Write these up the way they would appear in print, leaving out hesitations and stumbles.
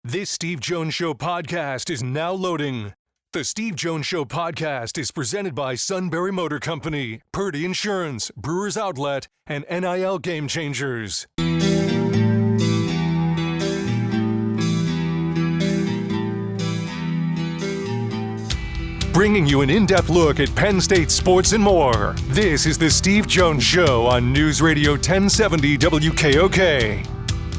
This Steve Jones Show podcast is now loading. The Steve Jones Show podcast is presented by Sunbury Motor Company, Purdy Insurance, Brewers Outlet, and NIL Game Changers. Bringing you an in-depth look at Penn State sports and more. This is the Steve Jones Show on News Radio 1070 WKOK.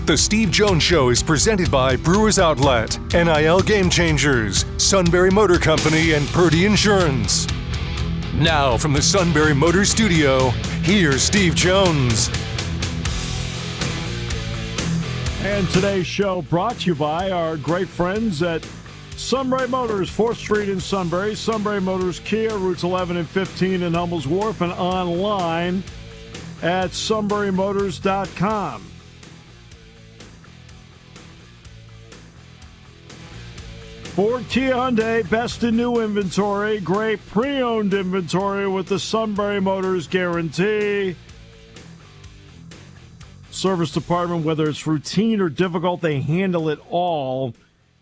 The Steve Jones Show is presented by Brewers Outlet, NIL Game Changers, Sunbury Motor Company, and Purdy Insurance. Now from the Sunbury Motor Studio, here's Steve Jones. And today's show brought to you by our great friends at Sunbury Motors, 4th Street in Sunbury, Sunbury Motors Kia, routes 11 and 15 in Hummel's Wharf, and online at sunburymotors.com. Ford Kia Hyundai, best in new inventory, great pre-owned inventory with the Sunbury Motors guarantee. Service department, whether it's routine or difficult, they handle it all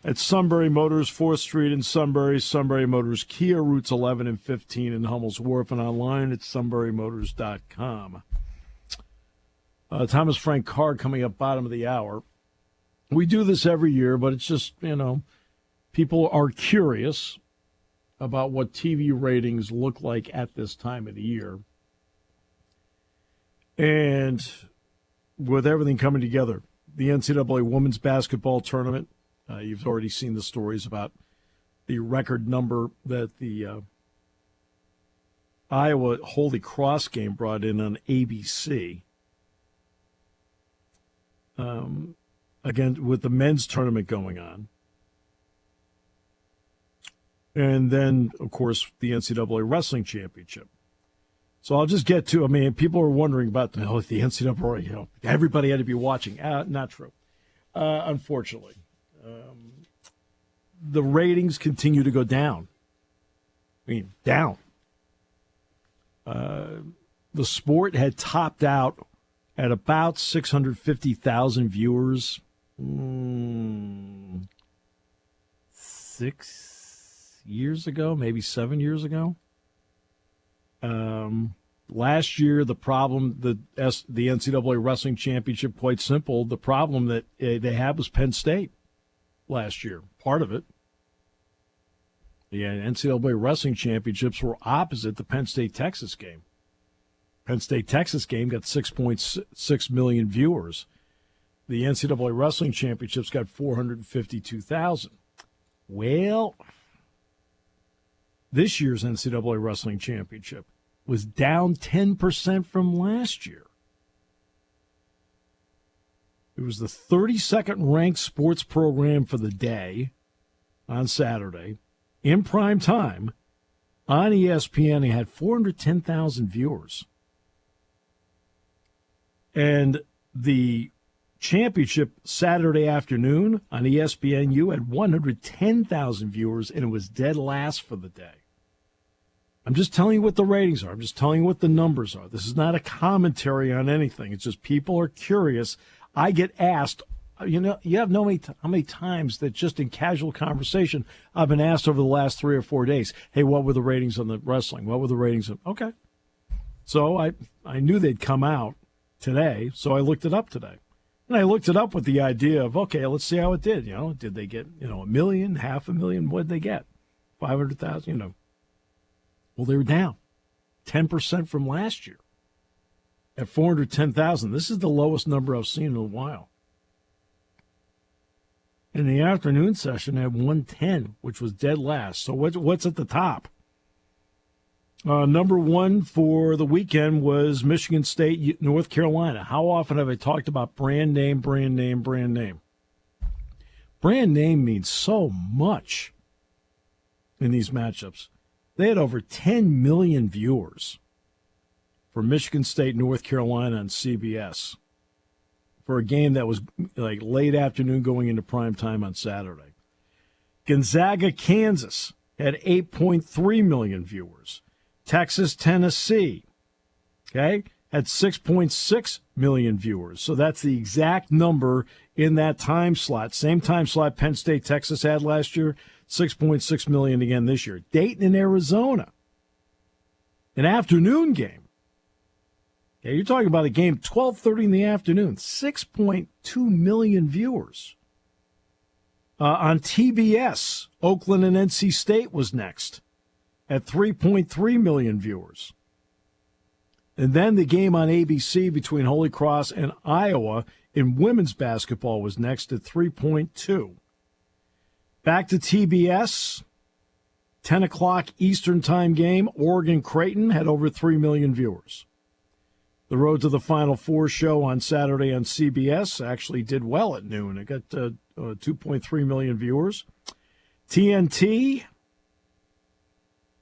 at Sunbury Motors, 4th Street in Sunbury, Sunbury Motors Kia, routes 11 and 15 in Hummel's Wharf, and online at sunburymotors.com. Thomas Frank Carr coming up bottom of the hour. We do this every year, but it's just, people are curious about what TV ratings look like at this time of the year. And with everything coming together, the NCAA women's basketball tournament, you've already seen the stories about the record number that the Iowa Holy Cross game brought in on ABC. Again, with the men's tournament going on. And then, of course, the NCAA Wrestling Championship. So I'll just get to, people are wondering about the NCAA, everybody had to be watching. Not true, unfortunately. The ratings continue to go down. Down. The sport had topped out at about 650,000 viewers 6 years ago, maybe 7 years ago. Last year, the problem, the NCAA Wrestling Championship, quite simple, the problem that they had was Penn State last year, part of it. The NCAA Wrestling Championships were opposite the Penn State-Texas game. Penn State-Texas game got 6.6 million viewers. The NCAA Wrestling Championships got 452,000. Well, this year's NCAA Wrestling Championship was down 10% from last year. It was the 32nd ranked sports program for the day on Saturday in prime time on ESPN. It had 410,000 viewers. And the championship Saturday afternoon on ESPNU had 110,000 viewers, and it was dead last for the day. I'm just telling you what the ratings are. I'm just telling you what the numbers are. This is not a commentary on anything. It's just people are curious. I get asked, you have no how many times that just in casual conversation I've been asked over the last 3 or 4 days, hey, what were the ratings on the wrestling? What were the ratings? Okay. So I knew they'd come out today, so I looked it up today. And I looked it up with the idea of, okay, let's see how it did. Did they get, 1 million, 500,000? What did they get? 500,000, Well, they were down 10% from last year at 410,000. This is the lowest number I've seen in a while. In the afternoon session, I had 110, which was dead last. So what's at the top? Number one for the weekend was Michigan State, North Carolina. How often have I talked about brand name, brand name, brand name? Brand name means so much in these matchups. They had over 10 million viewers for Michigan State, North Carolina on CBS for a game that was like late afternoon going into prime time on Saturday. Gonzaga, Kansas had 8.3 million viewers. Texas, Tennessee, had 6.6 million viewers. So that's the exact number in that time slot. Same time slot Penn State, Texas had last year, $6.6 million again this year. Dayton and Arizona, an afternoon game. Yeah, you're talking about a game 12:30 in the afternoon, 6.2 million viewers. On TBS, Oakland and NC State was next at 3.3 million viewers. And then the game on ABC between Holy Cross and Iowa in women's basketball was next at 3.2. Back to TBS, 10 o'clock Eastern time game, Oregon-Creighton had over 3 million viewers. The Road to the Final Four show on Saturday on CBS actually did well at noon. It got 2.3 million viewers. TNT,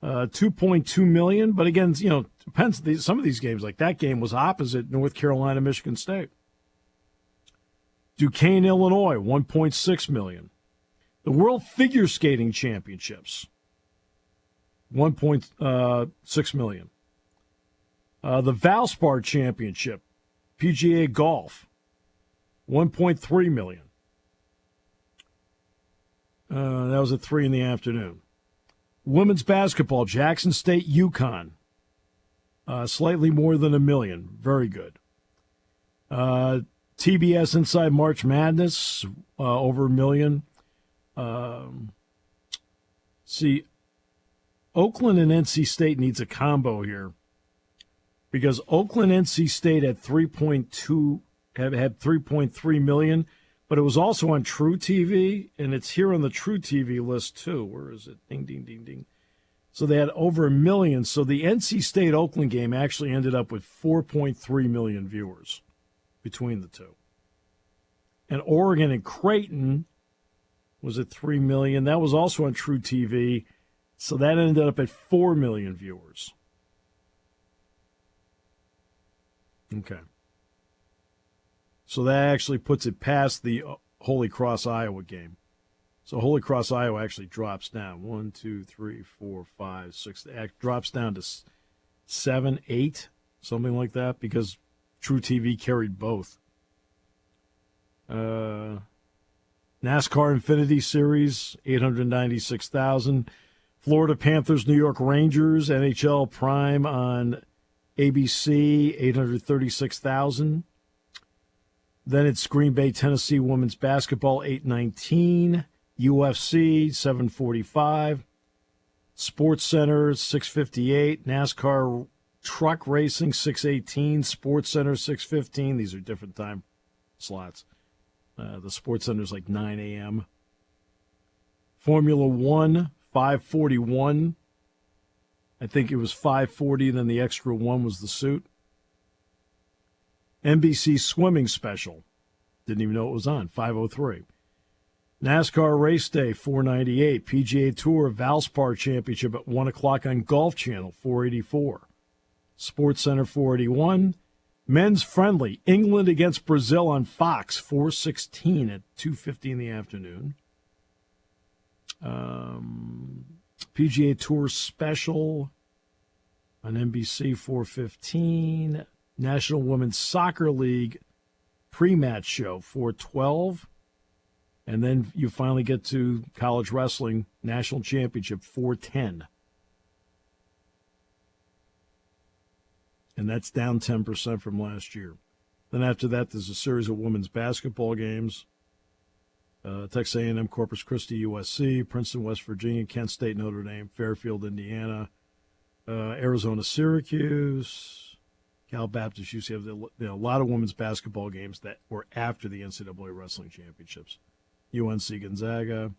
2.2 million. But again, depends. Some of these games, like that game, was opposite North Carolina, Michigan State. Duquesne, Illinois, 1.6 million. The World Figure Skating Championships, 1.6 million. The Valspar Championship, PGA Golf, 1.3 million. That was at 3 in the afternoon. Women's basketball, Jackson State, UConn, slightly more than 1 million. Very good. TBS Inside March Madness, over 1 million. See, Oakland and NC State needs a combo here. Because Oakland, NC State had 3.2, had 3.3 million, but it was also on True TV, and it's here on the True TV list too. Where is it? Ding, ding, ding, ding. So they had over 1 million. So the NC State Oakland game actually ended up with 4.3 million viewers between the two. And Oregon and Creighton was at 3 million. That was also on True TV. So that ended up at 4 million viewers. Okay. So that actually puts it past the Holy Cross, Iowa game. So Holy Cross, Iowa actually drops down. 1, 2, 3, 4, 5, 6. It drops down to 7, 8, something like that, because True TV carried both. NASCAR Infinity Series, 896,000. Florida Panthers, New York Rangers, NHL Prime on ABC, 836,000. Then it's Green Bay, Tennessee women's basketball, 819. UFC, 745. Sports Center, 658. NASCAR truck racing, 618. Sports Center, 615. These are different time slots. The Sports Center is like 9 a.m. Formula One, 541. I think it was 540, then the extra one was the suit. NBC swimming special. Didn't even know it was on, 503. NASCAR race day, 498. PGA Tour Valspar Championship at 1 o'clock on Golf Channel, 484. Sports Center, 481. Men's friendly, England against Brazil on Fox, 416 at 2:50 in the afternoon. PGA Tour Special on NBC, 4:15. National Women's Soccer League pre-match show, 4:12. And then you finally get to college wrestling national championship, 4:10. And that's down 10% from last year. Then after that, there's a series of women's basketball games. Texas A&M, Corpus Christi, USC, Princeton, West Virginia, Kent State, Notre Dame, Fairfield, Indiana, Arizona, Syracuse, Cal Baptist, UCF. A lot of women's basketball games that were after the NCAA wrestling championships. UNC, Gonzaga.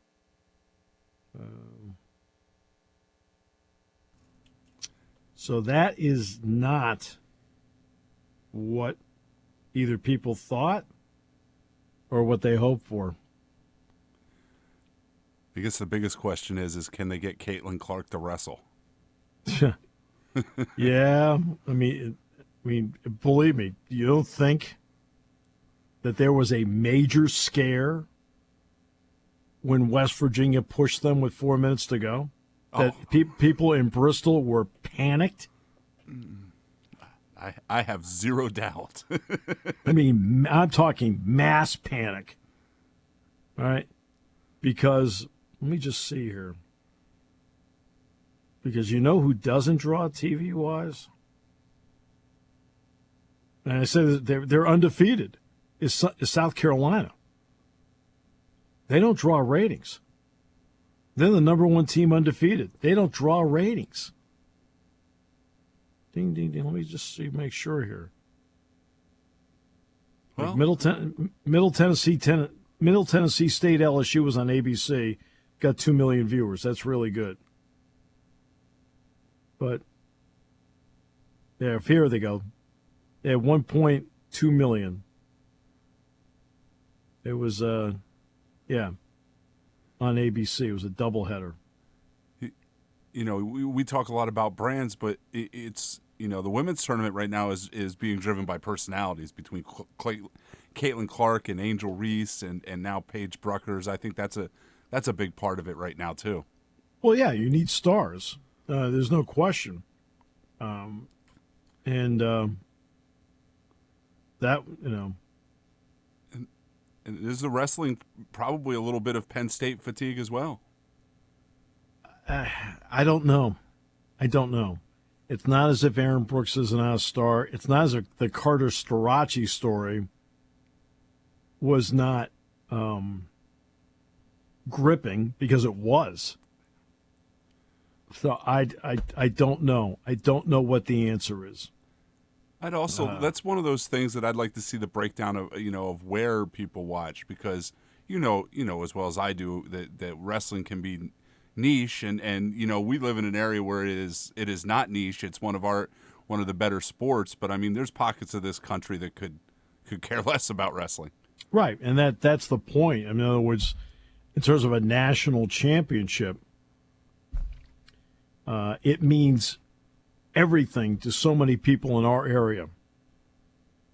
So that is not what either people thought or what they hoped for. I guess the biggest question is can they get Caitlin Clark to wrestle? Yeah, I mean, believe me, you don't think that there was a major scare when West Virginia pushed them with 4 minutes to go? That people in Bristol were panicked? I have zero doubt. I mean, I'm talking mass panic. All right? Because, let me just see here. Because you know who doesn't draw TV-wise? And I said that they're undefeated, is South Carolina. They don't draw ratings. They're the number one team undefeated. They don't draw ratings. Ding, ding, ding. Let me just see, make sure here. Well, Like Middle Tennessee State LSU was on ABC, got 2 million viewers. That's really good. But yeah, here they go. They had 1.2 million. It was on ABC. It was a doubleheader. you know, we talk a lot about brands, but it's, you know, the women's tournament right now is being driven by personalities between Caitlin Clark and Angel Reese and now Paige Bruckers. I think that's a big part of it right now too. Well, yeah, you need stars. There's no question. That, you know. And is the wrestling probably a little bit of Penn State fatigue as well? I don't know. It's not as if Aaron Brooks is not a star. It's not as if the Carter Storace story was not gripping, because it was. So I don't know. I don't know what the answer is. I'd also that's one of those things that I'd like to see the breakdown of, you know, of where people watch, because you know as well as I do that wrestling can be niche, and you know, we live in an area where it is not niche. It's one of the better sports, but I mean, there's pockets of this country that could care less about wrestling. Right, and that's the point. I mean, in other words, in terms of a national championship, it means everything to so many people in our area.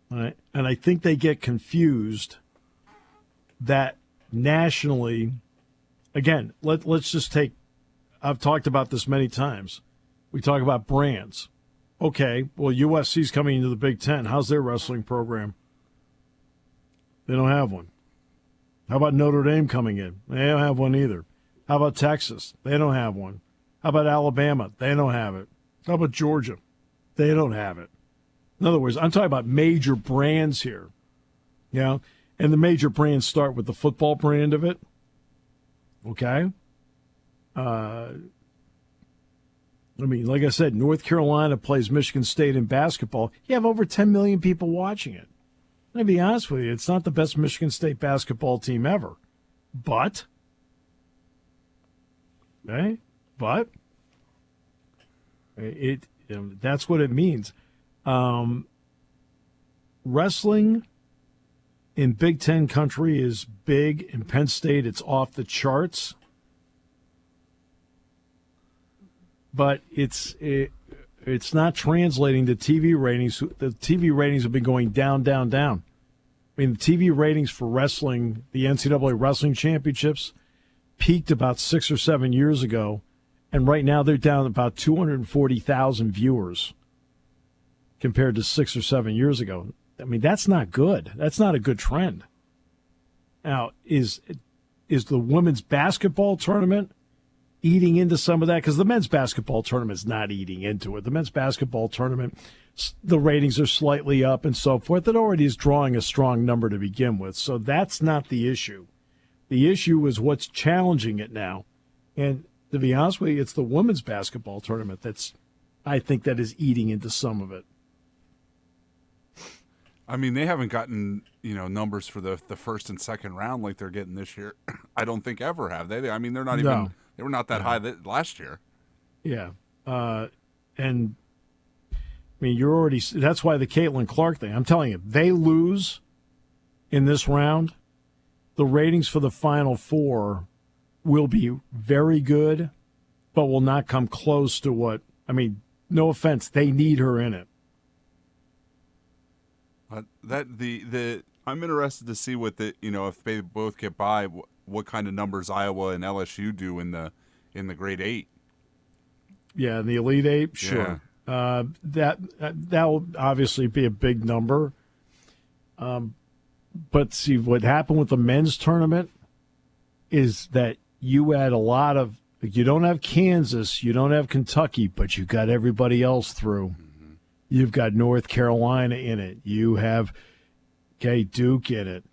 Right? And I think they get confused that nationally, again, let's just take, I've talked about this many times. We talk about brands. Okay, well, USC's coming into the Big Ten. How's their wrestling program? They don't have one. How about Notre Dame coming in? They don't have one either. How about Texas? They don't have one. How about Alabama? They don't have it. How about Georgia? They don't have it. In other words, I'm talking about major brands here. You know, and the major brands start with the football brand of it. Okay? I mean, like I said, North Carolina plays Michigan State in basketball. You have over 10 million people watching it. I'll be honest with you, it's not the best Michigan State basketball team ever. But, okay? But that's what it means. Wrestling in Big Ten country is big. In Penn State, it's off the charts. But it's not translating to TV ratings. The TV ratings have been going down, down, down. I mean, the TV ratings for wrestling, the NCAA Wrestling Championships, peaked about 6 or 7 years ago. And right now they're down about 240,000 viewers compared to 6 or 7 years ago. I mean, that's not good. That's not a good trend. Now, is the women's basketball tournament eating into some of that? Because the men's basketball tournament is not eating into it. The men's basketball tournament, the ratings are slightly up and so forth. It already is drawing a strong number to begin with. So that's not the issue. The issue is what's challenging it now. And to be honest with you, it's the women's basketball tournament I think that is eating into some of it. I mean, they haven't gotten, you know, numbers for the first and second round like they're getting this year. I don't think ever have they. I mean, they're not even. No. They were not that high last year. Yeah, and I mean, you're already. That's why the Caitlin Clark thing. I'm telling you, they lose in this round, the ratings for the Final Four will be very good, but will not come close to what. I mean, no offense, they need her in it. I'm interested to see what if they both get by, what kind of numbers Iowa and LSU do in the grade 8. Yeah, in the Elite 8, sure. Yeah. That will obviously be a big number. But see what happened with the men's tournament. is that you had a lot of, you don't have Kansas, you don't have Kentucky, but you got everybody else through. Mm-hmm. You've got North Carolina in it. You have Duke in it.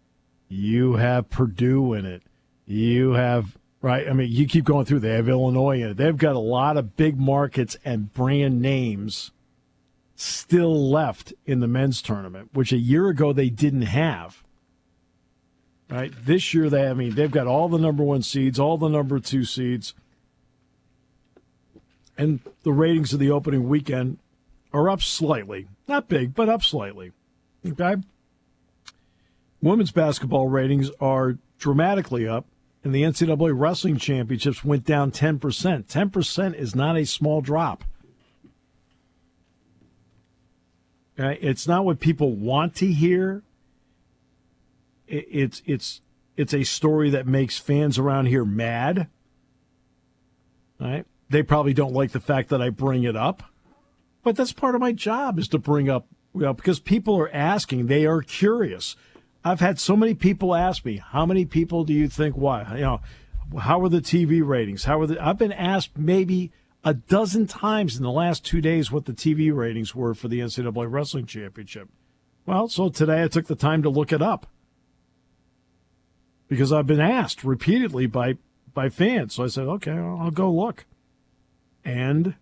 You have Purdue in it. You have, right, I mean, you keep going through. They have Illinois in it. They've got a lot of big markets and brand names still left in the men's tournament, which a year ago they didn't have. Right? This year, they've got all the number 1 seeds, all the number 2 seeds. And the ratings of the opening weekend are up slightly. Not big, but up slightly. Okay? Women's basketball ratings are dramatically up, and the NCAA Wrestling Championships went down 10%. 10% is not a small drop. Okay? It's not what people want to hear. It's a story that makes fans around here mad. Right? They probably don't like the fact that I bring it up, but that's part of my job is to bring up, because people are asking, they are curious. I've had so many people ask me, how many people do you think, why? How are the TV ratings? I've been asked maybe a dozen times in the last 2 days what the TV ratings were for the NCAA Wrestling Championship. Well, so today I took the time to look it up, because I've been asked repeatedly by fans. So I said, okay, I'll go look. And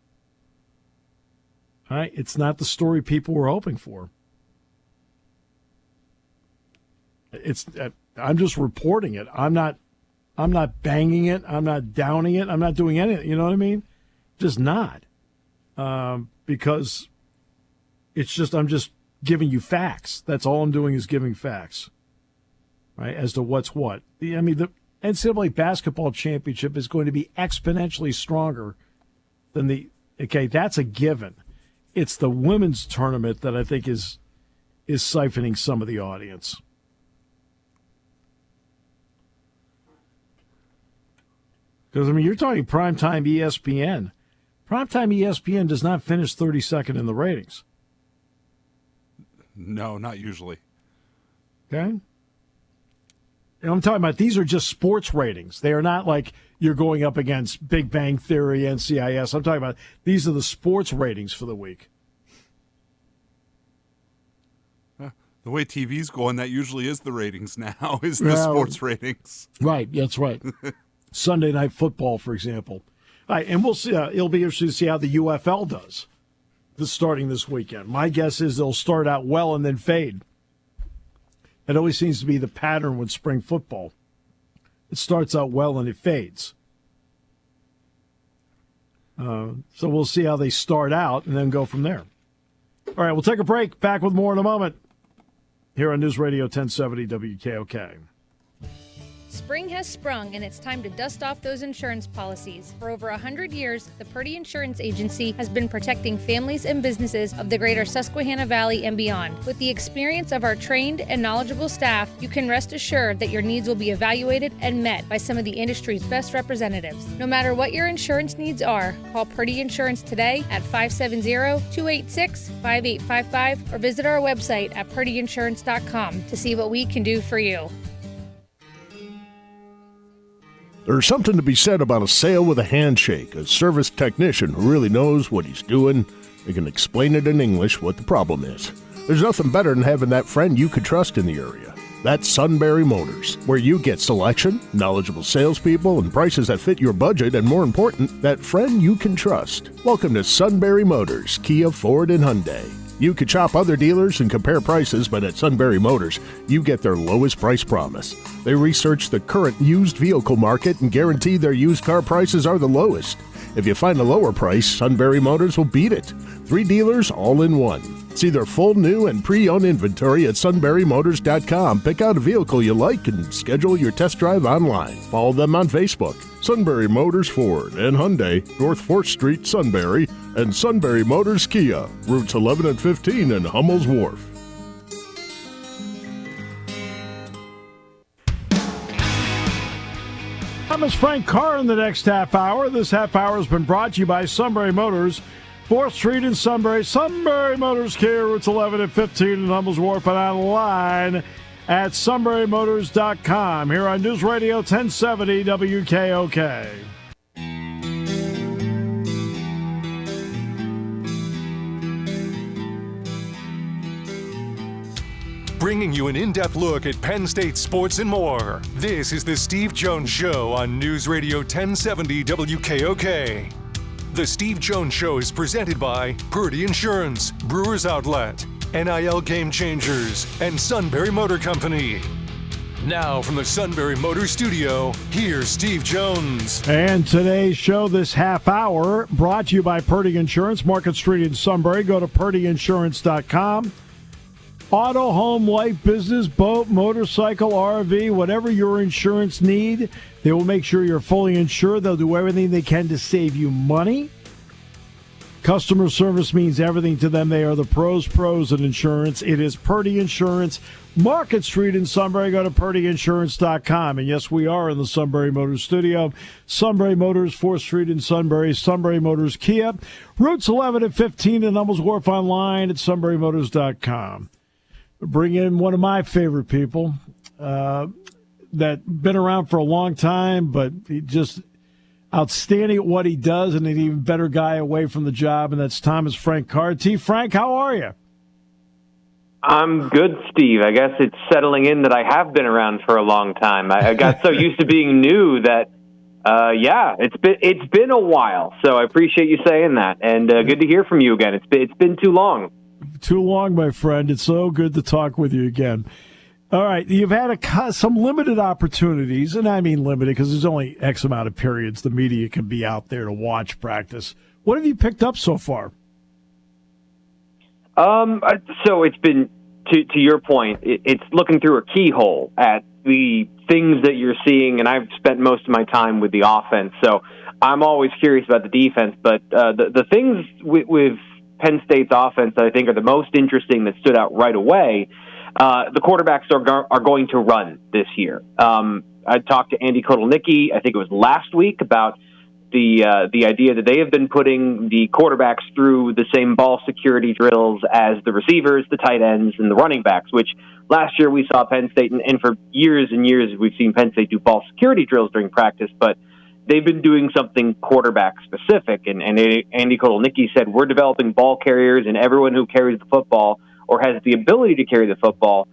it's not the story people were hoping for. I'm just reporting it. I'm not banging it. I'm not downing it. I'm not doing anything. You know what I mean? Just not. Because I'm just giving you facts. That's all I'm doing is giving facts. Right, as to what's what. The NCAA basketball championship is going to be exponentially stronger than that's a given. It's the women's tournament that I think is siphoning some of the audience. Because, you're talking primetime ESPN. Primetime ESPN does not finish 32nd in the ratings. No, not usually. Okay? And I'm talking about, these are just sports ratings. They are not like you're going up against Big Bang Theory, NCIS. I'm talking about, these are the sports ratings for the week. The way TV's going, that usually is the ratings now, is the sports ratings. Right, that's right. Sunday Night Football, for example. All right, and we'll see. It'll be interesting to see how the UFL does starting this weekend. My guess is they'll start out well and then fade. It always seems to be the pattern with spring football. It starts out well and it fades. So we'll see how they start out and then go from there. All right, we'll take a break. Back with more in a moment here on News Radio 1070 WKOK. Spring has sprung, and it's time to dust off those insurance policies. For over 100 years, the Purdy Insurance Agency has been protecting families and businesses of the greater Susquehanna Valley and beyond. With the experience of our trained and knowledgeable staff, you can rest assured that your needs will be evaluated and met by some of the industry's best representatives. No matter what your insurance needs are, call Purdy Insurance today at 570-286-5855 or visit our website at purdyinsurance.com to see what we can do for you. There's something to be said about a sale with a handshake, a service technician who really knows what he's doing. They can explain it in English what the problem is. There's nothing better than having that friend you could trust in the area. That's Sunbury Motors, where you get selection, knowledgeable salespeople, and prices that fit your budget, and more important, that friend you can trust. Welcome to Sunbury Motors, Kia, Ford, and Hyundai. You could shop other dealers and compare prices, but at Sunbury Motors, you get their lowest price promise. They research the current used vehicle market and guarantee their used car prices are the lowest. If you find a lower price, Sunbury Motors will beat it. 3 dealers all in one. See their full new and pre-owned inventory at sunburymotors.com. Pick out a vehicle you like and schedule your test drive online. Follow them on Facebook. Sunbury Motors Ford and Hyundai, North 4th Street, Sunbury, and Sunbury Motors Kia, routes 11 and 15 in Hummel's Wharf. Thomas Frank Carr in the next half hour. This half hour has been brought to you by Sunbury Motors, 4th Street in Sunbury. Sunbury Motors Kia, routes 11 and 15 in Hummel's Wharf, and online at sunburymotors.com here on News Radio 1070 WKOK. Bringing you an in-depth look at Penn State sports and more. This is the Steve Jones Show on News Radio 1070 WKOK. The Steve Jones Show is presented by Purdy Insurance, Brewers Outlet, NIL Game Changers, and Sunbury Motor Company. Now from the Sunbury Motor Studio, here's Steve Jones. And today's show, this half hour, brought to you by Purdy Insurance, Market Street in Sunbury. Go to purdyinsurance.com. Auto, home, life, business, boat, motorcycle, RV, whatever your insurance need, they will make sure you're fully insured. They'll do everything they can to save you money. Customer service means everything to them. They are the pros in insurance. It is Purdy Insurance, Market Street in Sunbury. Go to purdyinsurance.com. And yes, we are in the Sunbury Motors studio. Sunbury Motors, 4th Street in Sunbury. Sunbury Motors Kia. Routes 11 and 15 in Hummels Wharf, online at sunburymotors.com. Bring in one of my favorite people that been around for a long time, but he just outstanding at what he does and an even better guy away from the job, and that's Thomas Frank Carr. T. Frank, how are you? I'm good, Steve. I guess it's settling in that I have been around for a long time. I got so used to being new that, it's been a while. So I appreciate you saying that, and good to hear from you again. It's been too long. Too long, my friend. It's so good to talk with you again. All right, you've had some limited opportunities, and I mean limited because there's only X amount of periods the media can be out there to watch practice. What have you picked up so far? So it's been, to your point, it's looking through a keyhole at the things that you're seeing, and I've spent most of my time with the offense, so I'm always curious about the defense. But the things with Penn State's offense that I think are the most interesting that stood out right away, the quarterbacks are going to run this year. I talked to Andy Kotelnicki, I think it was last week, about the idea that they have been putting the quarterbacks through the same ball security drills as the receivers, the tight ends, and the running backs, which last year we saw Penn State, and for years and years we've seen Penn State do ball security drills during practice, but they've been doing something quarterback-specific, and Andy Kotelnicki said, we're developing ball carriers, and everyone who carries the football or has the ability to carry the football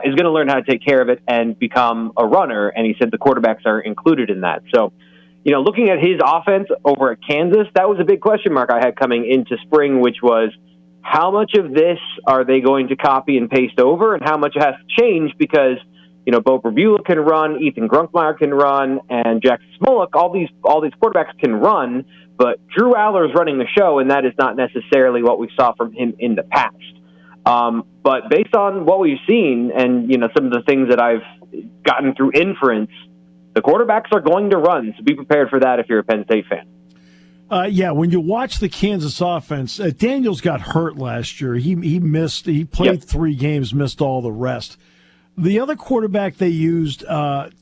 is going to learn how to take care of it and become a runner, and he said the quarterbacks are included in that. So, looking at his offense over at Kansas, that was a big question mark I had coming into spring, which was how much of this are they going to copy and paste over, and how much has to change because Bo Bravula can run, Ethan Grunkmeyer can run, and Jackson Smolik, all these quarterbacks can run, but Drew Aller is running the show, and that is not necessarily what we saw from him in the past. But based on what we've seen and, some of the things that I've gotten through inference, the quarterbacks are going to run, so be prepared for that if you're a Penn State fan. When you watch the Kansas offense, Daniels got hurt last year. He missed. He played 3 games, missed all the rest. The other quarterback they used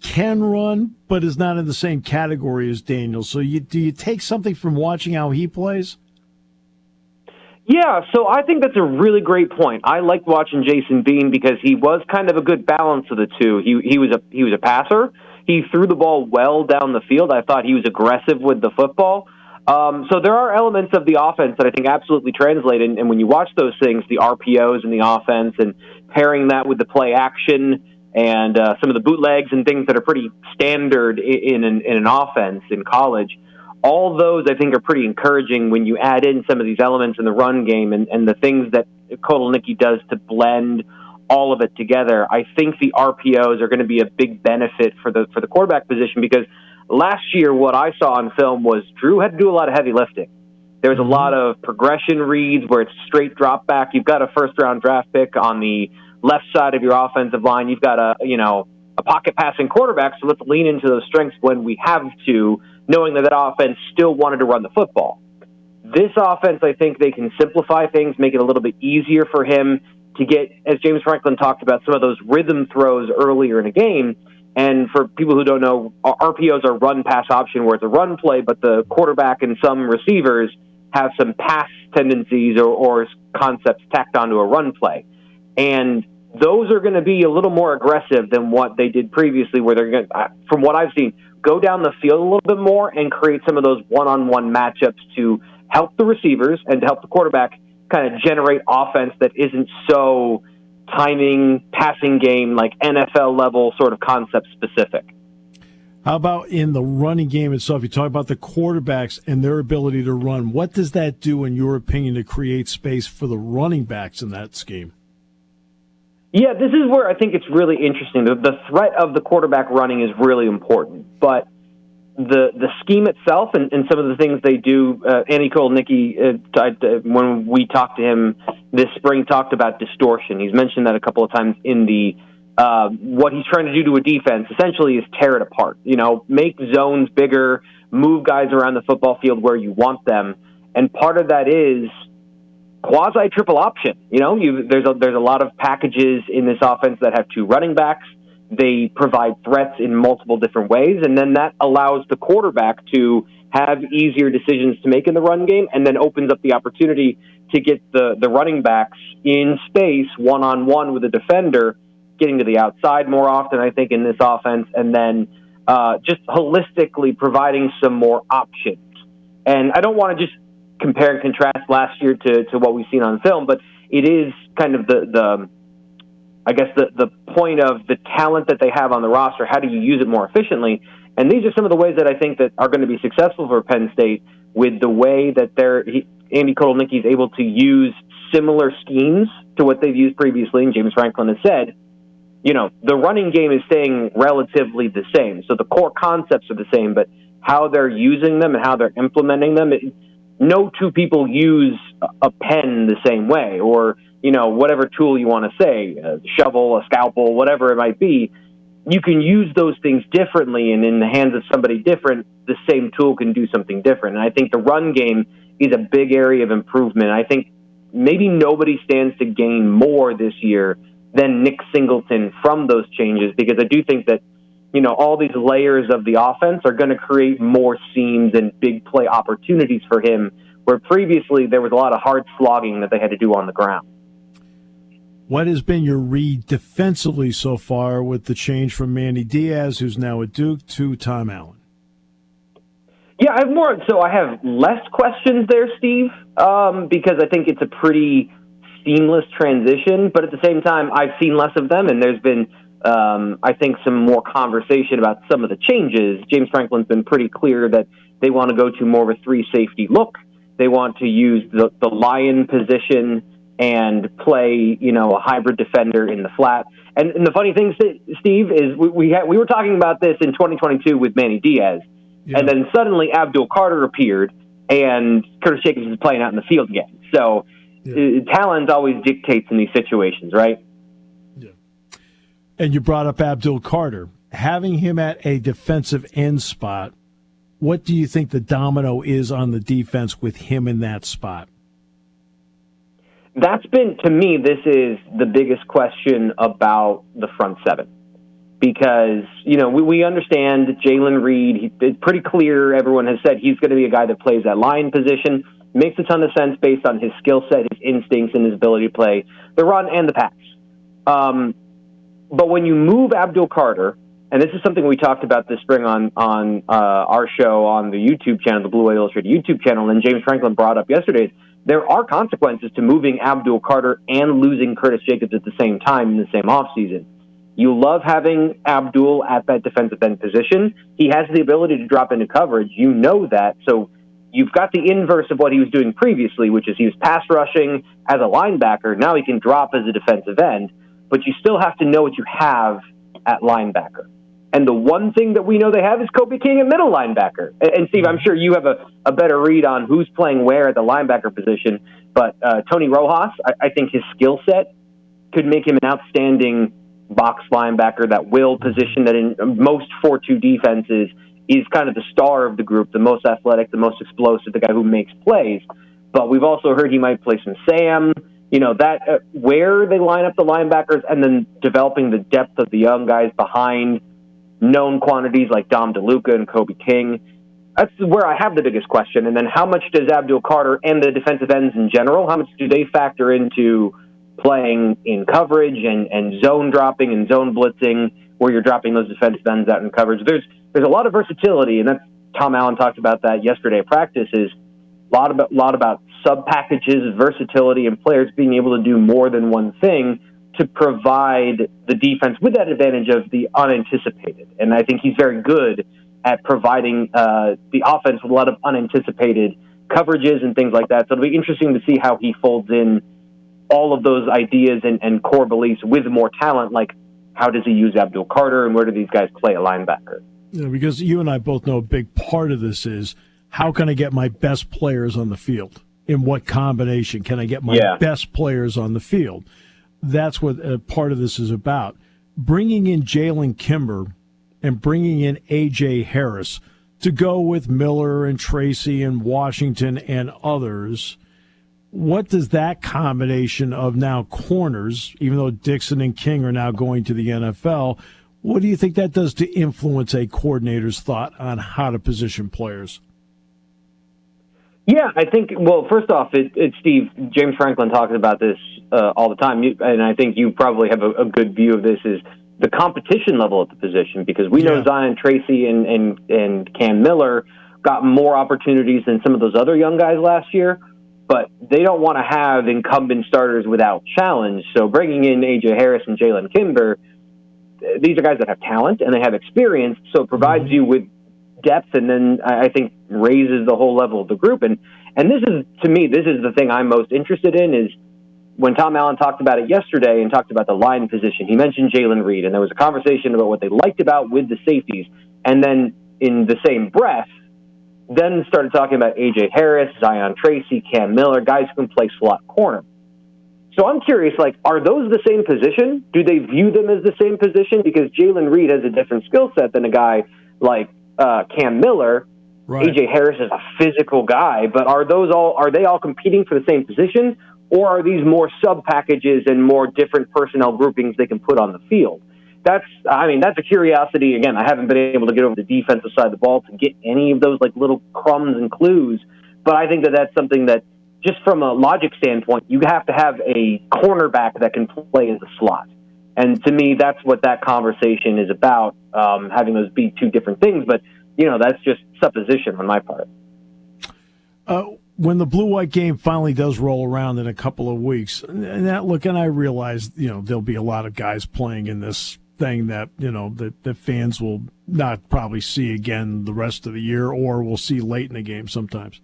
can run, but is not in the same category as Daniels. So do you take something from watching how he plays? Yeah, so I think that's a really great point. I liked watching Jason Bean because he was kind of a good balance of the two. He was a passer. He threw the ball well down the field. I thought he was aggressive with the football. So there are elements of the offense that I think absolutely translate. And when you watch those things, the RPOs in the offense and pairing that with the play action and some of the bootlegs and things that are pretty standard in an offense in college, all those I think are pretty encouraging when you add in some of these elements in the run game and the things that Kotelnicki does to blend all of it together. I think the RPOs are going to be a big benefit for the quarterback position because last year what I saw on film was Drew had to do a lot of heavy lifting. There was a lot of progression reads where it's straight drop back. You've got a first-round draft pick on the left side of your offensive line. You've got a pocket passing quarterback, so let's lean into those strengths when we have to, knowing that offense still wanted to run the football. This offense, I think they can simplify things, make it a little bit easier for him to get, as James Franklin talked about, some of those rhythm throws earlier in a game. And for people who don't know, RPOs are run-pass option where it's a run play, but the quarterback and some receivers have some pass tendencies or concepts tacked onto a run play. And those are going to be a little more aggressive than what they did previously, where they're going to, from what I've seen, go down the field a little bit more and create some of those one-on-one matchups to help the receivers and to help the quarterback kind of generate offense that isn't so timing, passing game, like NFL level sort of concept specific. How about in the running game itself? You talk about the quarterbacks and their ability to run. What does that do, in your opinion, to create space for the running backs in that scheme? Yeah, this is where I think it's really interesting. The threat of the quarterback running is really important, but the scheme itself and some of the things they do, Andy Kotelnicki, when we talked to him this spring, talked about distortion. He's mentioned that a couple of times in the what he's trying to do to a defense essentially is tear it apart. Make zones bigger, move guys around the football field where you want them, and part of that is quasi triple option. There's a lot of packages in this offense that have two running backs. They provide threats in multiple different ways, and then that allows the quarterback to have easier decisions to make in the run game, and then opens up the opportunity to get the running backs in space one-on-one with a defender, getting to the outside more often, I think, in this offense, and then just holistically providing some more options. And I don't want to just compare and contrast last year to what we've seen on film, but it is kind of the point of the talent that they have on the roster. How do you use it more efficiently? And these are some of the ways that I think that are going to be successful for Penn State, with the way that Andy Kotelnicki is able to use similar schemes to what they've used previously. And James Franklin has said, the running game is staying relatively the same. So the core concepts are the same, but how they're using them and how they're implementing them, no two people use a pen the same way, or whatever tool you want to say, a shovel, a scalpel, whatever it might be. You can use those things differently, and in the hands of somebody different, the same tool can do something different. And I think the run game is a big area of improvement. I think maybe nobody stands to gain more this year than Nick Singleton from those changes, because I do think that all these layers of the offense are going to create more seams and big play opportunities for him, where previously there was a lot of hard slogging that they had to do on the ground. What has been your read defensively so far with the change from Manny Diaz, who's now at Duke, to Tom Allen? Yeah, I have less questions there, Steve, because I think it's a pretty seamless transition, but at the same time, I've seen less of them, and there's been I think some more conversation about some of the changes. James Franklin's been pretty clear that they want to go to more of a three-safety look. They want to use the lion position and play, a hybrid defender in the flat. And the funny thing, Steve, is we were talking about this in 2022 with Manny Diaz, and then suddenly Abdul Carter appeared, and Curtis Jacobs is playing out in the field again. So talent always dictates in these situations, right? And you brought up Abdul Carter. Having him at a defensive end spot, what do you think the domino is on the defense with him in that spot? That's been, to me, this is the biggest question about the front seven. Because, we understand Jalen Reed, it's pretty clear, everyone has said he's going to be a guy that plays that line position. Makes a ton of sense based on his skill set, his instincts, and his ability to play the run and the pass. But when you move Abdul Carter, and this is something we talked about this spring on our show on the YouTube channel, the Blue Whale Illustrated YouTube channel, and James Franklin brought up yesterday, there are consequences to moving Abdul Carter and losing Curtis Jacobs at the same time in the same offseason. You love having Abdul at that defensive end position. He has the ability to drop into coverage. You know that. So you've got the inverse of what he was doing previously, which is he was pass rushing as a linebacker. Now he can drop as a defensive end. But you still have to know what you have at linebacker. And the one thing that we know they have is Kobe King at middle linebacker. And Steve, I'm sure you have a better read on who's playing where at the linebacker position. But Tony Rojas, I think his skill set could make him an outstanding box linebacker, that will position that in most 4-2 defenses is kind of the star of the group, the most athletic, the most explosive, the guy who makes plays. But we've also heard he might play some Sam. That where they line up the linebackers and then developing the depth of the young guys behind known quantities like Dom DeLuca and Kobe King. That's where I have the biggest question. And then how much does Abdul Carter and the defensive ends in general, how much do they factor into playing in coverage and zone dropping and zone blitzing, where you're dropping those defensive ends out in coverage. There's a lot of versatility, and that's Tom Allen talked about that yesterday at practice. Is a lot about sub packages, versatility, and players being able to do more than one thing to provide the defense with that advantage of the unanticipated. And I think he's very good at providing the offense with a lot of unanticipated coverages and things like that. So it'll be interesting to see how he folds in all of those ideas and core beliefs with more talent, like how does he use Abdul Carter and where do these guys play a linebacker? Yeah, because you and I both know a big part of this is how can I get my best players on the field? In what combination can I get my best players on the field? That's what part of this is about. Bringing in Jalen Kimber and bringing in A.J. Harris to go with Miller and Tracy and Washington and others, what does that combination of now corners, even though Dixon and King are now going to the NFL, what do you think that does to influence a coordinator's thought on how to position players? Yeah, I think, well, first off, it's Steve, James Franklin talks about this all the time, and I think you probably have a good view of this, is the competition level at the position, because we know Zion Tracy and Cam Miller got more opportunities than some of those other young guys last year, but they don't want to have incumbent starters without challenge. So bringing in A.J. Harris and Jalen Kimber, these are guys that have talent and they have experience, so it provides you with depth, and then I think raises the whole level of the group. And this is, to me, this is the thing I'm most interested in, is when Tom Allen talked about it yesterday and talked about the line position, he mentioned Jalen Reed, and there was a conversation about what they liked about with the safeties. And then in the same breath, then started talking about A.J. Harris, Zion Tracy, Cam Miller, guys who can play slot corner. So I'm curious, like, are those the same position? Do they view them as the same position? Because Jalen Reed has a different skill set than a guy like Cam Miller. Right. A.J. Harris is a physical guy, but are they all competing for the same position? Or are these more sub-packages and more different personnel groupings they can put on the field? That's a curiosity. Again, I haven't been able to get over the defensive side of the ball to get any of those like little crumbs and clues, but I think that's something that, just from a logic standpoint, you have to have a cornerback that can play in the slot. And to me, that's what that conversation is about, having those be two different things. But, that's just supposition on my part. When the blue-white game finally does roll around in a couple of weeks, and I realize, there'll be a lot of guys playing in this thing that, that fans will not probably see again the rest of the year, or will see late in the game sometimes.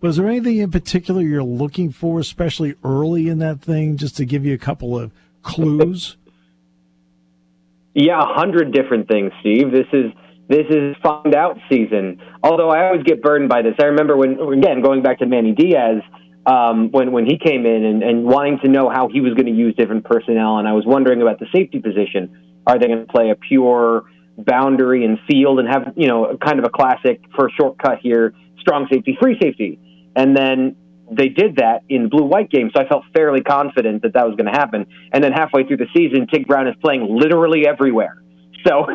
But is there anything in particular you're looking for, especially early in that thing, just to give you a couple of clues? Yeah, 100 different things, Steve. This is find out season. Although I always get burned by this. I remember going back to Manny Diaz, when he came in and wanting to know how he was going to use different personnel, and I was wondering about the safety position. Are they going to play a pure boundary and field and have, kind of a classic for a shortcut here, strong safety, free safety? And then they did that in blue-white game, so I felt fairly confident that was going to happen. And then halfway through the season, Tig Brown is playing literally everywhere. So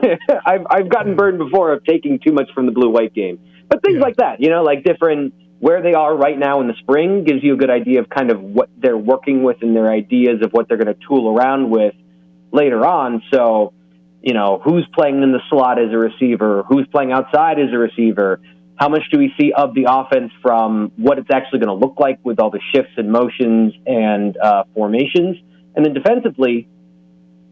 I've gotten burned before of taking too much from the blue-white game. But things like that, like different, where they are right now in the spring gives you a good idea of kind of what they're working with and their ideas of what they're going to tool around with later on. So, who's playing in the slot as a receiver, who's playing outside as a receiver, how much do we see of the offense from what it's actually going to look like with all the shifts and motions and formations. And then defensively,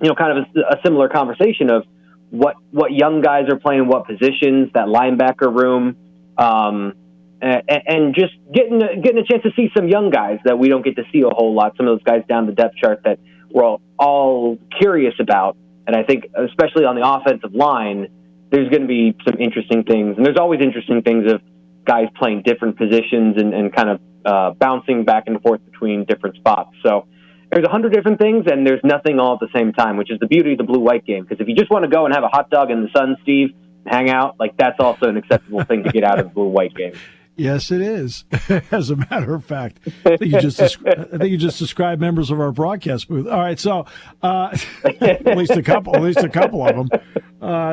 kind of a similar conversation of what young guys are playing what positions, that linebacker room, and just getting a chance to see some young guys that we don't get to see a whole lot, some of those guys down the depth chart that we're all curious about. And I think especially on the offensive line, there's going to be some interesting things. And there's always interesting things of guys playing different positions and kind of bouncing back and forth between different spots. So there's 100 different things, and there's nothing all at the same time, which is the beauty of the blue-white game. Because if you just want to go and have a hot dog in the sun, Steve, and hang out, that's also an acceptable thing to get out of the blue-white game. Yes, it is. As a matter of fact, I think you just described members of our broadcast booth. All right, so at least a couple of them.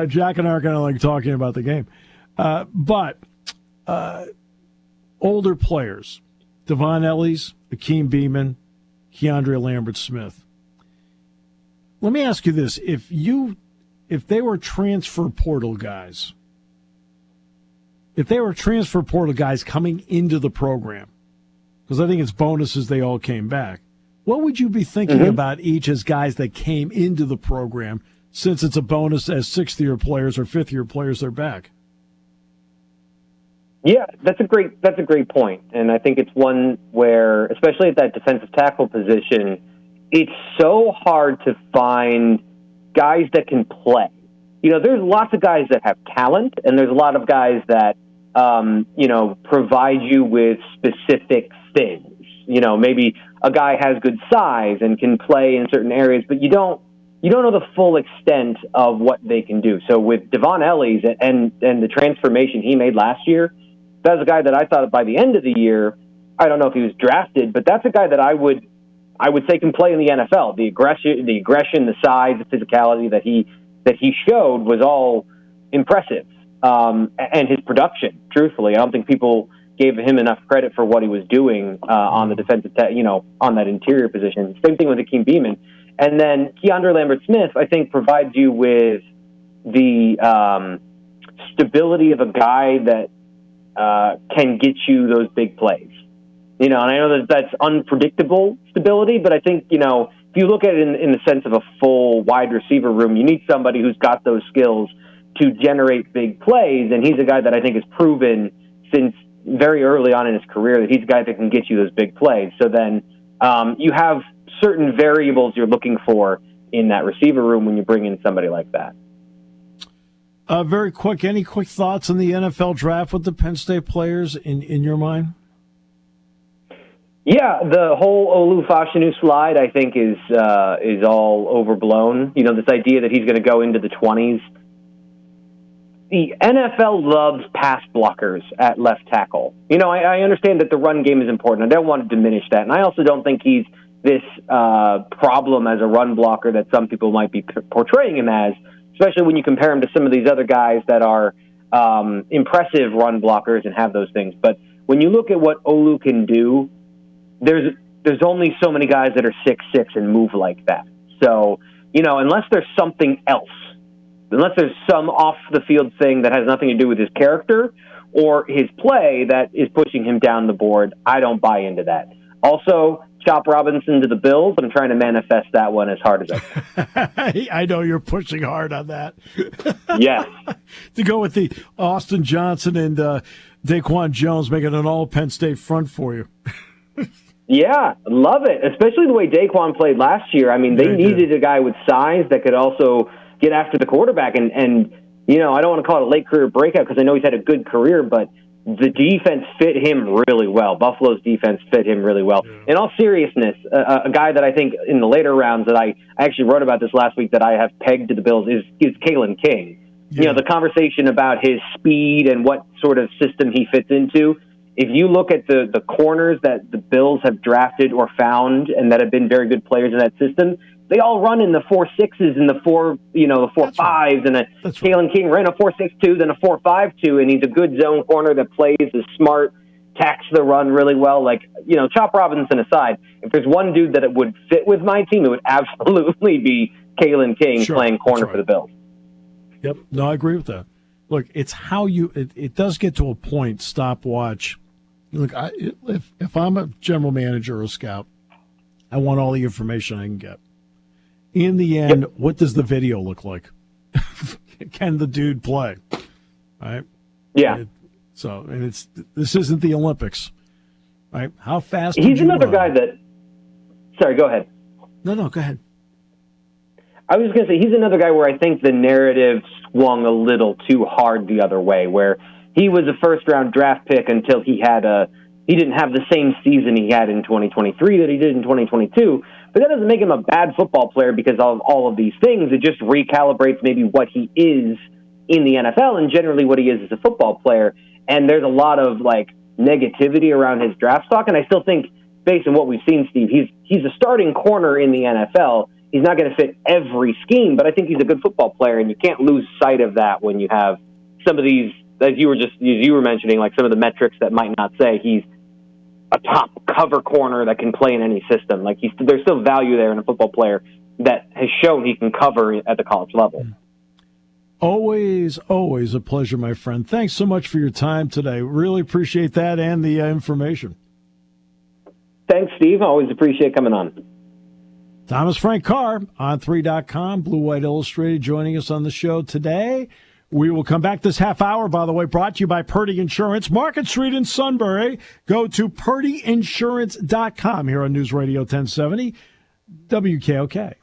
Jack and I are kind of like talking about the game, but older players, Devon Ellis, Akeem Beeman, Keandre Lambert-Smith. let me ask you this: if they were transfer portal guys, coming into the program, because I think it's bonuses they all came back, what would you be thinking about each as guys that came into the program, since it's a bonus as sixth-year players or fifth-year players are back? Yeah, that's a great point, and I think it's one where, especially at that defensive tackle position, it's so hard to find guys that can play. There's lots of guys that have talent, and there's a lot of guys that provide you with specific things. Maybe a guy has good size and can play in certain areas, but you don't know the full extent of what they can do. So with Devon Ellies and the transformation he made last year, that's a guy that I thought by the end of the year, I don't know if he was drafted, but that's a guy that I would say can play in the NFL. The aggression, the size, the physicality that he showed was all impressive. And his production, truthfully, I don't think people gave him enough credit for what he was doing on the defensive, on that interior position. Same thing with Akeem Beamon. And then Keandre Lambert-Smith, I think, provides you with the stability of a guy that can get you those big plays. And I know that's unpredictable stability, but I think, if you look at it in the sense of a full wide receiver room, you need somebody who's got those skills to generate big plays, and he's a guy that I think has proven since very early on in his career that he's a guy that can get you those big plays. So then you have certain variables you're looking for in that receiver room when you bring in somebody like that. Very quick, any quick thoughts on the NFL draft with the Penn State players in your mind? Yeah, the whole Olu Fashanu slide, I think, is all overblown. This idea that he's going to go into the 20s. The NFL loves pass blockers at left tackle. I understand that the run game is important. I don't want to diminish that. And I also don't think he's this problem as a run blocker that some people might be portraying him as, especially when you compare him to some of these other guys that are impressive run blockers and have those things. But when you look at what Olu can do, there's only so many guys that are 6'6" and move like that. So, unless there's something else, unless there's some off-the-field thing that has nothing to do with his character or his play that is pushing him down the board, I don't buy into that. Also, Chop Robinson to the Bills, I'm trying to manifest that one as hard as I can. I know you're pushing hard on that. Yes. To go with the Austin Johnson and Daquan Jones making an all-Penn State front for you. Yeah, love it, especially the way Daquan played last year. I mean, they needed a guy with size that could also get after the quarterback. And I don't want to call it a late career breakout because I know he's had a good career, but the defense fit him really well. Buffalo's defense fit him really well. Yeah. In all seriousness, a guy that I think in the later rounds that I actually wrote about this last week that I have pegged to the Bills is Kalen King. Yeah. The conversation about his speed and what sort of system he fits into. If you look at the corners that the Bills have drafted or found and that have been very good players in that system, they all run in the 4.6s and the 4.5s. Right. And Kalen King ran a 4.62, then a 4.52, and he's a good zone corner that plays, is smart, tacks the run really well. Chop Robinson aside, if there's one dude that it would fit with my team, it would absolutely be Kalen King playing corner for the Bills. Yep. No, I agree with that. Look, it's how it does get to a point, stopwatch. Look, if I'm a general manager or a scout, I want all the information I can get. In the end, what does the video look like? Can the dude play? Right? Yeah. This isn't the Olympics, right? How fast? He's another guy that. Sorry, go ahead. No, go ahead. I was going to say he's another guy where I think the narrative swung a little too hard the other way, where he was a first-round draft pick until he didn't have the same season he had in 2023 that he did in 2022. But that doesn't make him a bad football player because of all of these things. It just recalibrates maybe what he is in the NFL and generally what he is as a football player. And there's a lot of negativity around his draft stock. And I still think, based on what we've seen, Steve, he's a starting corner in the NFL. He's not going to fit every scheme, but I think he's a good football player, and you can't lose sight of that when you have some of these, as you were mentioning, like some of the metrics that might not say he's a top cover corner that can play in any system. There's still value there in a football player that has shown he can cover at the college level. Always, always a pleasure, my friend. Thanks so much for your time today. Really appreciate that and the information. Thanks, Steve. Always appreciate coming on. Thomas Frank Carr, on3.com, Blue White Illustrated, joining us on the show today. We will come back this half hour, by the way, brought to you by Purdy Insurance, Market Street in Sunbury. Go to purdyinsurance.com here on News Radio 1070, WKOK.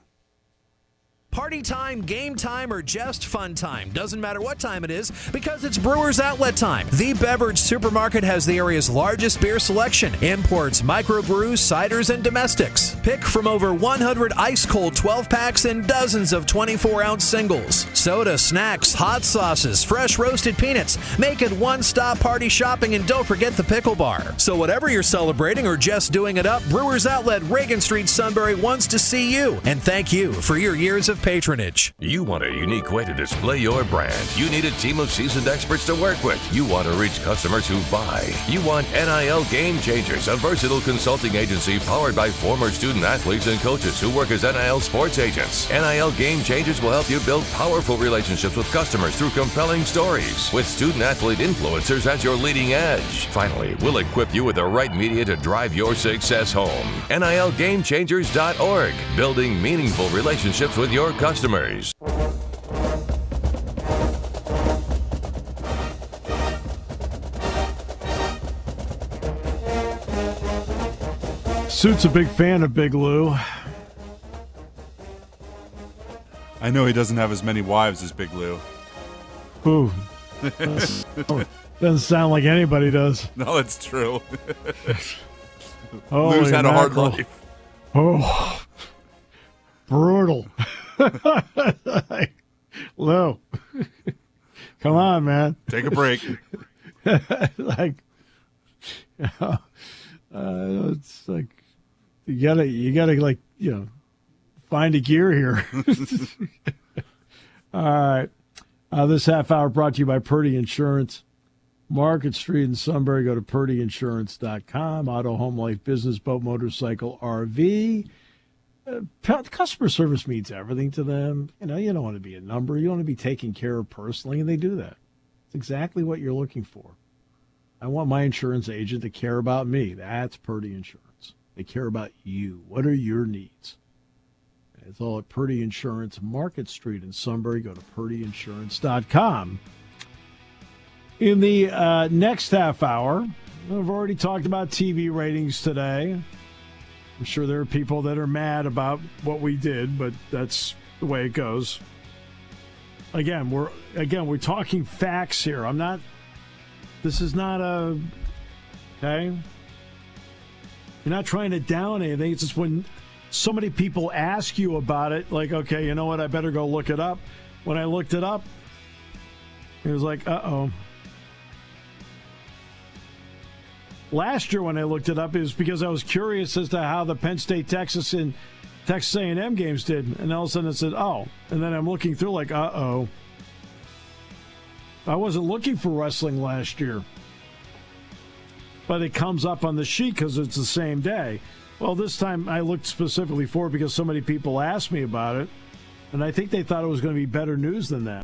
Party time, game time, or just fun time. Doesn't matter what time it is because it's Brewers Outlet time. The Beverage Supermarket has the area's largest beer selection. Imports, microbrews, ciders, and domestics. Pick from over 100 ice-cold 12-packs and dozens of 24-ounce singles. Soda, snacks, hot sauces, fresh roasted peanuts. Make it one-stop party shopping, and don't forget the pickle bar. So whatever you're celebrating or just doing it up, Brewers Outlet, Reagan Street, Sunbury wants to see you. And thank you for your years of patronage. You want a unique way to display your brand. You need a team of seasoned experts to work with. You want to reach customers who buy. You want NIL Game Changers, a versatile consulting agency powered by former student athletes and coaches who work as NIL sports agents. NIL Game Changers will help you build powerful relationships with customers through compelling stories, with student athlete influencers as your leading edge. Finally, we'll equip you with the right media to drive your success home. NILGameChangers.org, building meaningful relationships with your customers. Suit's a big fan of Big Lou. I know he doesn't have as many wives as Big Lou. Ooh. Doesn't sound like anybody does. No, it's true. Lou's had a hard life. Oh, brutal. Lou, come on, man. Take a break. Like, it's like you gotta like, find a gear here. All right. This half hour brought to you by Purdy Insurance. Market Street in Sunbury. Go to purdyinsurance.com. Auto, home, life, business, boat, motorcycle, RV. Customer service means everything to them. You don't want to be a number. You want to be taken care of personally, and they do that. It's exactly what you're looking for. I want my insurance agent to care about me. That's Purdy Insurance. They care about you. What are your needs? It's all at Purdy Insurance, Market Street in Sunbury. Go to purdyinsurance.com. In the next half hour, we've already talked about TV ratings today. I'm sure there are people that are mad about what we did, but that's the way it goes. Again, we're talking facts here. This is not okay? You're not trying to down anything. It's just when so many people ask you about it, like, okay, you know what, I better go look it up. When I looked it up, it was like, uh-oh. Last year when I looked it up, it was because I was curious as to how the Penn State, Texas, and Texas A&M games did. And all of a sudden it said, oh. And then I'm looking through like, uh-oh. I wasn't looking for wrestling last year. But it comes up on the sheet because it's the same day. Well, this time I looked specifically for it because so many people asked me about it. And I think they thought it was going to be better news than that.